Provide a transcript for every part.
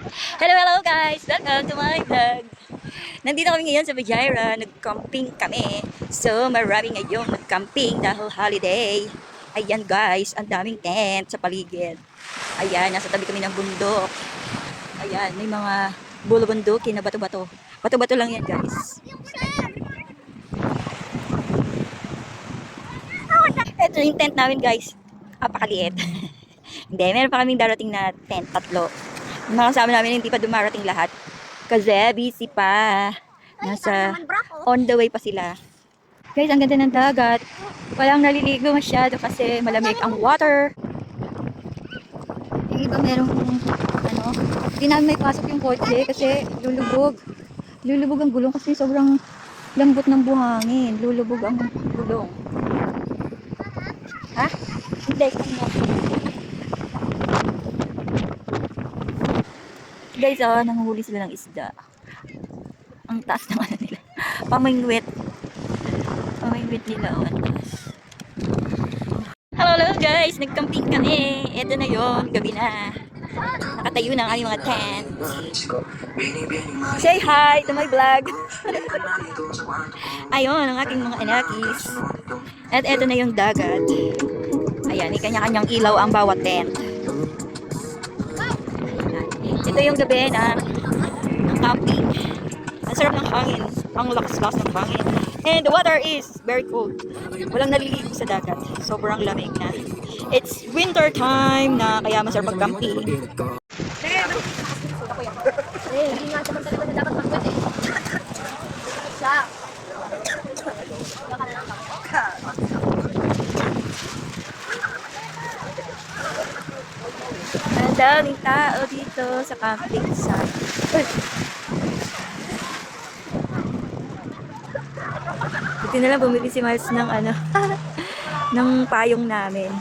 Hello guys! Welcome to my vlog! Nandito kami ngayon sa Bajaira. Nag-camping kami. So, marami ngayong nag-camping dahil holiday. Ayan guys, ang daming tent sa paligid. Ayan, nasa tabi kami ng bundok. Ayan, may mga bulubundukin na bato-bato. Bato-bato lang yan guys. Ito yung tent namin guys. Apakaliit. Hindi, meron pa kaming darating na tent, 3. Yung mga kasama namin hindi pa dumarating lahat. Kasi busy pa. Nasa on the way pa sila. Guys, ang ganda ng dagat. Walang naliligo masyado kasi malamig ang water. Yung iba merong hindi namin may pasok yung kotse kasi lulubog. Lulubog ang gulong kasi sobrang lambot ng buhangin. Lulubog ang gulong. Ha? Hindi, guys, nanguhuli sila ng isda. Ang taas naman nila. Pamingwit. Pamingwit nila. Hello guys, nagcamping kami. Ito na yon, gabi na. Nakatayo na ang aming mga tent. Say hi to my vlog. Ayun, ang aking mga anakis. At ito na yung dagat. Ayan, may kanya-kanyang ilaw ang bawat tent. Ito yung gabi ng camping. Ang sarap ng hangin. Ang lakas-lakas ng hangin. And the water is very cold. Walang naliligo sa dagat. Sobrang lamig na. It's winter time na kaya masarap mag-camping. Hindi nga naman talaga na dapat mag-wet eh. Siya. Ang daming tao dito sa camping site. Buti na lang bumili si Miles ng ng payong namin.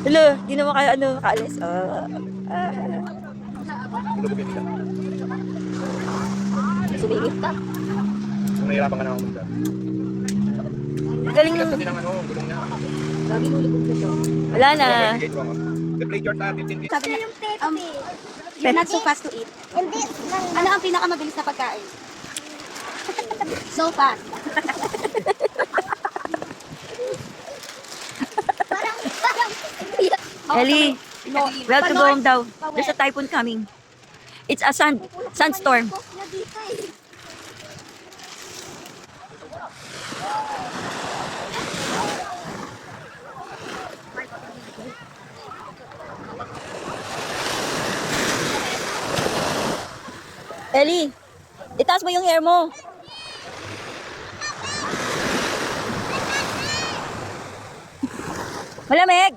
Hello, di naman kayo kaalis. Sumingit ka. Kung nahihirapan ka na ako Galing Kasi ng... din ang gulong niya. Lagi nulubog na siya. Wala na. The-plate your time, 15 minutes. Sabi niya, you're not so fast to eat. Hindi. Ano ang pinakamabilis na pagkain? So fast. Ellie, we have to go home daw. There's a typhoon coming. It's a sandstorm. Ellie, itaas mo yung hair mo. Malamig.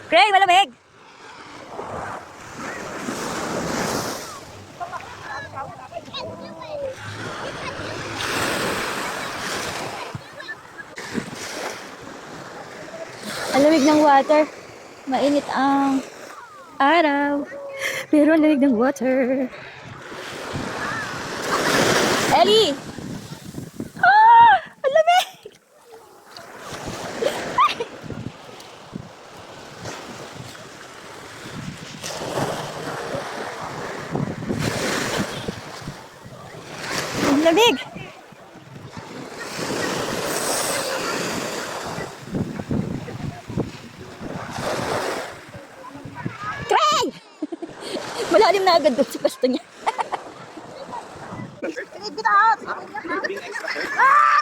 Gray, malamig. Ang lamig ng water. Mainit ang araw. Pero ang lamig ng water. Ellie! Ah! Ang lamig! Ang lamig! Craig! Malalim na agad doon sa pasto niya. Being extra.